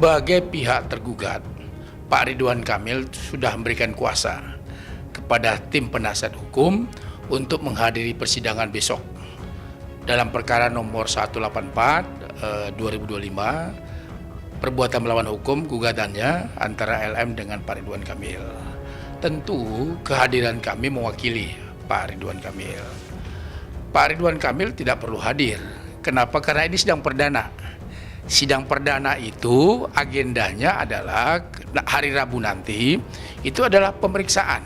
sebagai pihak tergugat, Pak Ridwan Kamil sudah memberikan kuasa kepada tim penasihat hukum untuk menghadiri persidangan besok dalam perkara nomor 184 2025 perbuatan melawan hukum gugatannya antara LM dengan Pak Ridwan Kamil. Tentu kehadiran kami mewakili Pak Ridwan Kamil. Pak Ridwan Kamil tidak perlu hadir. Kenapa? Karena ini sidang perdana. Sidang perdana itu agendanya adalah hari Rabu nanti, itu adalah pemeriksaan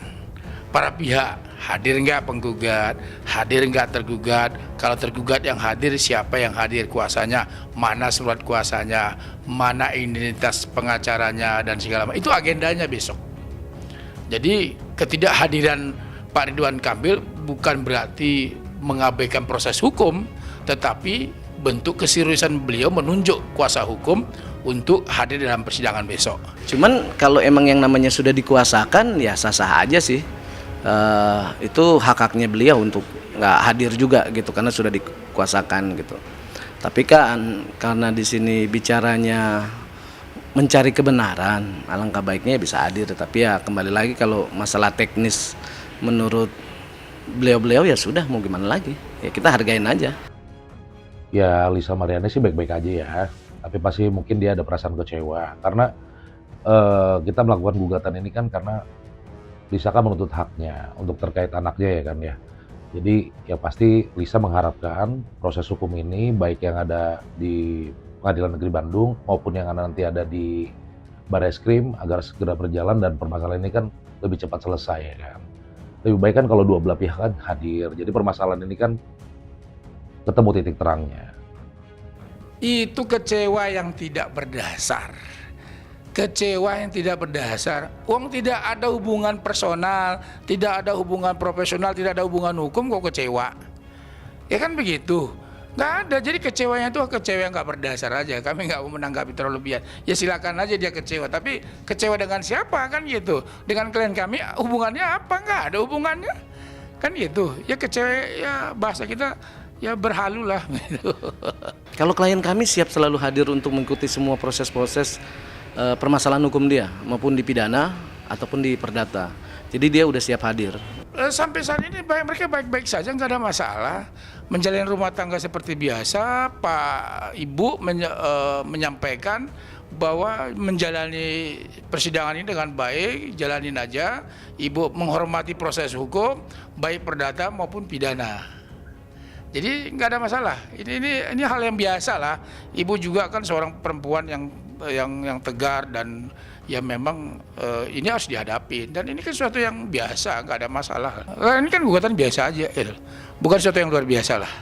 para pihak. Hadir nggak penggugat, hadir nggak tergugat, kalau tergugat yang hadir siapa yang hadir kuasanya, mana surat kuasanya, mana identitas pengacaranya dan segala macam. Itu agendanya besok. Jadi ketidakhadiran Pak Ridwan Kamil bukan berarti mengabaikan proses hukum, tetapi bentuk keseriusan beliau menunjuk kuasa hukum untuk hadir dalam persidangan besok. Cuman kalau emang yang namanya sudah dikuasakan ya sah-sah aja sih. Itu hak-haknya beliau untuk nggak hadir juga gitu karena sudah dikuasakan gitu. Tapi kan karena di sini bicaranya mencari kebenaran, alangkah baiknya bisa hadir. Tapi ya kembali lagi kalau masalah teknis menurut beliau-beliau ya sudah mau gimana lagi, ya kita hargain aja. Ya Lisa Mariani sih baik-baik aja ya, tapi pasti mungkin dia ada perasaan kecewa karena kita melakukan gugatan ini kan karena Lisa kan menuntut haknya untuk terkait anaknya ya kan ya. Jadi ya pasti Lisa mengharapkan proses hukum ini baik yang ada di Pengadilan Negeri Bandung maupun yang nanti ada di Barreskrim agar segera berjalan dan permasalahan ini kan lebih cepat selesai ya kan. Lebih baik kan kalau dua belah pihak kan hadir. Jadi permasalahan ini kan ketemu titik terangnya. Itu kecewa yang tidak berdasar. Kecewa yang tidak berdasar. Uang tidak ada hubungan personal, tidak ada hubungan profesional, tidak ada hubungan hukum kok kecewa. Ya kan begitu. Nggak ada. Jadi kecewanya itu kecewa yang nggak berdasar aja. Kami nggak mau menanggapi terlalu lebihan. Ya silakan aja dia kecewa. Tapi kecewa dengan siapa kan gitu? Dengan klien kami hubungannya apa? Nggak ada hubungannya. Kan gitu. Ya kecewa ya bahasa kita ya berhalu lah. Gitu. Kalau klien kami siap selalu hadir untuk mengikuti semua proses-proses permasalahan hukum dia maupun di pidana ataupun di perdata. Jadi dia udah siap hadir. Sampai saat ini mereka baik-baik saja, nggak ada masalah. Menjalani rumah tangga seperti biasa. Pak Ibu menyampaikan bahwa menjalani persidangan ini dengan baik, jalanin aja. Ibu menghormati proses hukum, baik perdata maupun pidana. Jadi nggak ada masalah. Ini hal yang biasa lah. Ibu juga kan seorang perempuan yang tegar dan ya memang ini harus dihadapi dan ini kan sesuatu yang biasa, nggak ada masalah. Ini kan gugatan biasa aja, bukan sesuatu yang luar biasa lah.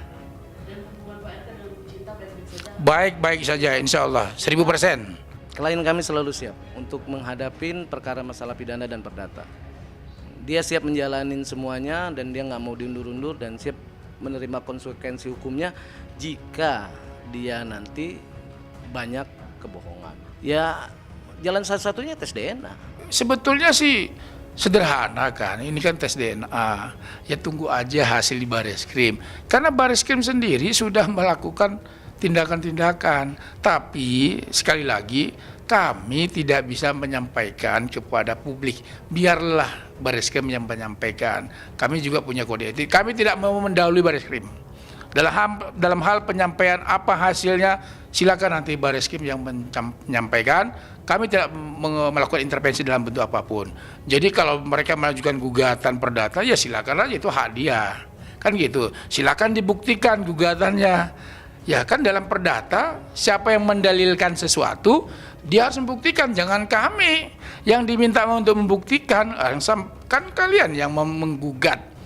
Baik-baik saja, insya Allah 1000%. Klien kami selalu siap untuk menghadapi perkara masalah pidana dan perdata. Dia siap menjalanin semuanya dan dia nggak mau diundur-undur dan siap menerima konsekuensi hukumnya jika dia nanti banyak kebohongan. Ya jalan satu-satunya tes DNA. Sebetulnya sih sederhana kan, ini kan tes DNA. Ya tunggu aja hasil di Barreskrim. Karena Barreskrim sendiri sudah melakukan tindakan-tindakan. Tapi sekali lagi kami tidak bisa menyampaikan kepada publik. Biarlah Barreskrim yang menyampaikan. Kami juga punya kode etik. Kami tidak mau mendahului Barreskrim. Dalam hal penyampaian apa hasilnya, silakan nanti Barreskrim yang menyampaikan. Kami tidak melakukan intervensi dalam bentuk apapun. Jadi kalau mereka mengajukan gugatan perdata, ya silakan aja, itu hak dia. Kan gitu. Silakan dibuktikan gugatannya. Ya kan dalam perdata, siapa yang mendalilkan sesuatu, dia harus membuktikan. Jangan kami yang diminta untuk membuktikan, kan kalian yang menggugat.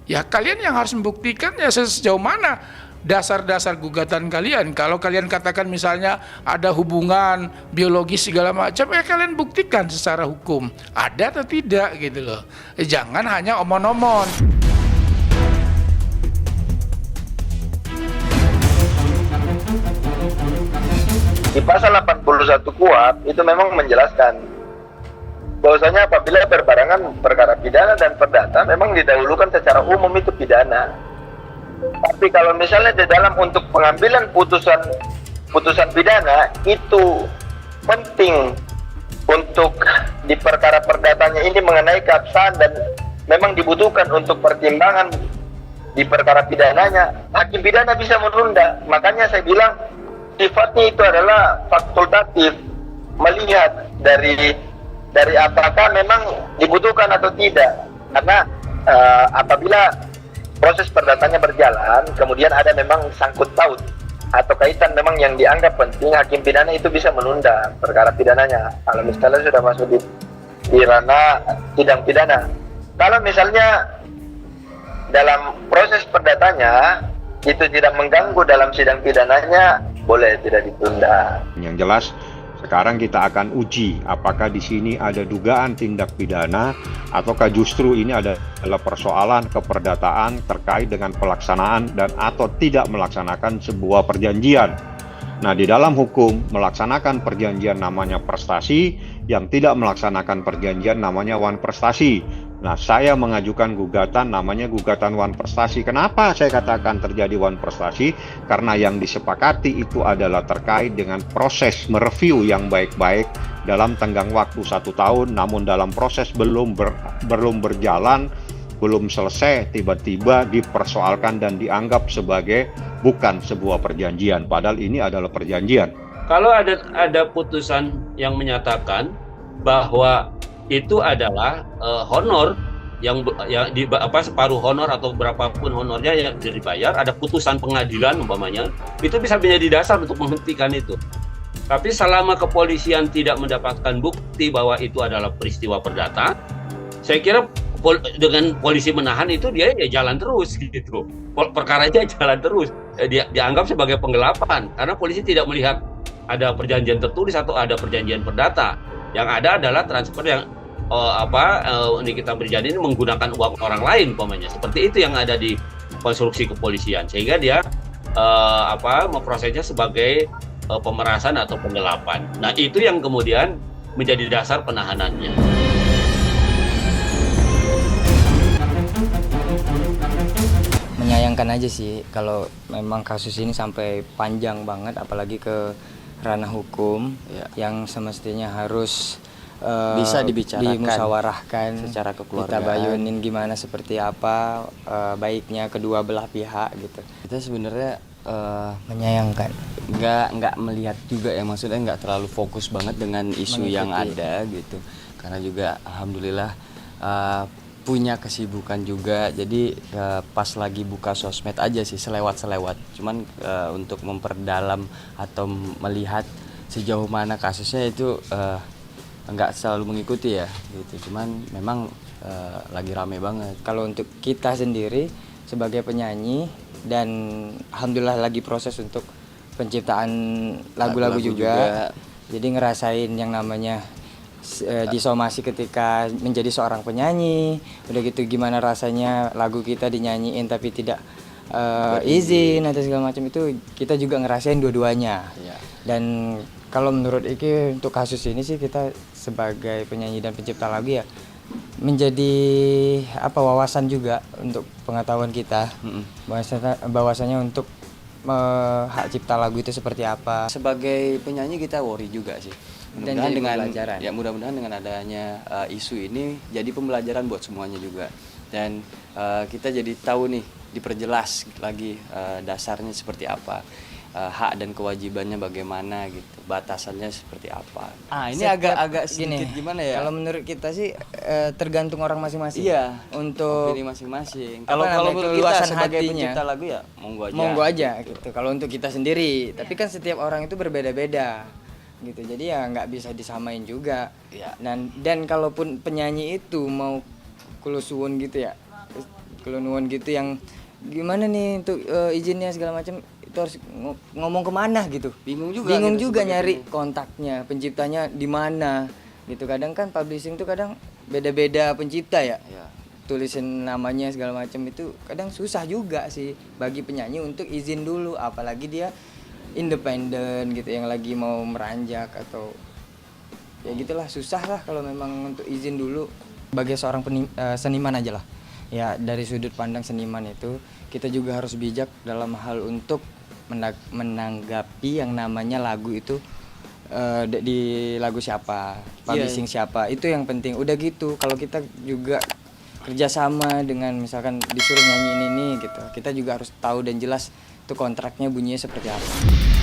Ya kalian yang harus membuktikan ya sejauh mana dasar-dasar gugatan kalian. Kalau kalian katakan misalnya ada hubungan biologis segala macam, ya kalian buktikan secara hukum ada atau tidak gitu loh. Jangan hanya omon-omon. Di pasal 81 KUHP itu memang menjelaskan bahwasanya apabila berbarengan perkara pidana dan perdata memang didahulukan secara umum itu pidana. Tapi kalau misalnya di dalam untuk pengambilan putusan pidana itu penting untuk di perkara perdatanya ini mengenai keabsahan dan memang dibutuhkan untuk pertimbangan di perkara pidananya, hakim pidana bisa menunda. Makanya saya bilang sifatnya itu adalah fakultatif, melihat dari apakah memang dibutuhkan atau tidak. Karena apabila proses perdatanya berjalan, kemudian ada memang sangkut paut atau kaitan memang yang dianggap penting, hakim pidana itu bisa menunda perkara pidananya kalau misalnya sudah masuk di ranah sidang pidana. Kalau misalnya dalam proses perdatanya itu tidak mengganggu dalam sidang pidananya, boleh tidak ditunda. Yang jelas sekarang kita akan uji apakah di sini ada dugaan tindak pidana ataukah justru ini adalah persoalan keperdataan terkait dengan pelaksanaan dan atau tidak melaksanakan sebuah perjanjian. Nah, di dalam hukum melaksanakan perjanjian namanya prestasi, yang tidak melaksanakan perjanjian namanya wan prestasi. Nah, saya mengajukan gugatan namanya gugatan wan prestasi. Kenapa saya katakan terjadi wan prestasi? Karena yang disepakati itu adalah terkait dengan proses mereview yang baik-baik dalam tenggang waktu 1 tahun, namun dalam proses belum berjalan, belum selesai, tiba-tiba dipersoalkan dan dianggap sebagai bukan sebuah perjanjian, padahal ini adalah perjanjian. Kalau ada putusan yang menyatakan bahwa itu adalah honor yang separuh honor atau berapapun honornya yang dibayar, ada putusan pengadilan umpamanya, itu bisa menjadi dasar untuk menghentikan itu. Tapi selama kepolisian tidak mendapatkan bukti bahwa itu adalah peristiwa perdata, saya kira dengan polisi menahan itu dia ya jalan terus gitu. Perkaranya jalan terus. Dia dianggap sebagai penggelapan karena polisi tidak melihat ada perjanjian tertulis atau ada perjanjian perdata. Yang ada adalah transfer yang Nikita Mirzani ini menggunakan uang orang lain umpamanya. Seperti itu yang ada di konstruksi kepolisian, sehingga dia memprosesnya sebagai pemerasan atau penggelapan. Nah, itu yang kemudian menjadi dasar penahanannya. Menyayangkan aja sih kalau memang kasus ini sampai panjang banget, apalagi ke ranah hukum yang semestinya harus bisa dibicarakan, dimusyawarahkan secara kekeluargaan, ditabayunin gimana seperti apa baiknya kedua belah pihak gitu. Kita sebenarnya Menyayangkan. nggak melihat juga ya, maksudnya nggak terlalu fokus banget dengan isu yang ada gitu, karena juga alhamdulillah punya kesibukan juga, jadi pas lagi buka sosmed aja sih selewat cuman untuk memperdalam atau melihat sejauh mana kasusnya itu nggak selalu mengikuti ya gitu, cuman memang lagi rame banget. Kalau untuk kita sendiri sebagai penyanyi dan alhamdulillah lagi proses untuk penciptaan lagu-lagu juga. Jadi ngerasain yang namanya disomasi ketika menjadi seorang penyanyi. Udah gitu gimana rasanya lagu kita dinyanyiin tapi tidak izin atau segala macam, itu kita juga ngerasain dua-duanya. Dan kalau menurut Iki untuk kasus ini sih kita sebagai penyanyi dan pencipta lagu ya menjadi wawasan juga untuk pengetahuan kita. Bahwasanya untuk hak cipta lagu itu seperti apa. Sebagai penyanyi kita worry juga sih. Dan jadi Mudah-mudahan dengan adanya isu ini jadi pembelajaran buat semuanya juga. Dan kita jadi tahu nih, diperjelas lagi dasarnya seperti apa. Hak dan kewajibannya bagaimana gitu, batasannya seperti apa. Ini agak sedikit gimana ya? Kalau menurut kita sih tergantung orang masing-masing. Iya. Untuk opini masing-masing. Kalau menurut kita keluasan sebagai hatinya, pencipta lagu ya monggo aja gitu. Kalau untuk kita sendiri, tapi kan setiap orang itu berbeda-beda gitu. Jadi ya nggak bisa disamain juga. Iya. Dan kalaupun penyanyi itu mau kulusuwun gitu ya, kulunuwun gitu yang gimana nih untuk izinnya segala macam, itu harus ngomong kemana gitu. Bingung juga nyari kontaknya, penciptanya di mana gitu. Kadang kan publishing tuh kadang beda-beda pencipta ya. Tulisin namanya segala macam itu kadang susah juga sih bagi penyanyi untuk izin dulu, apalagi dia independen gitu yang lagi mau meranjak atau ya gitulah, susah lah kalau memang untuk izin dulu. Sebagai seorang seniman aja lah ya, dari sudut pandang seniman itu kita juga harus bijak dalam hal untuk menanggapi yang namanya lagu itu di lagu siapa, publishing siapa, itu yang penting. Udah gitu, kalau kita juga kerjasama dengan misalkan disuruh nyanyiin ini gitu, kita juga harus tahu dan jelas itu kontraknya bunyinya seperti apa.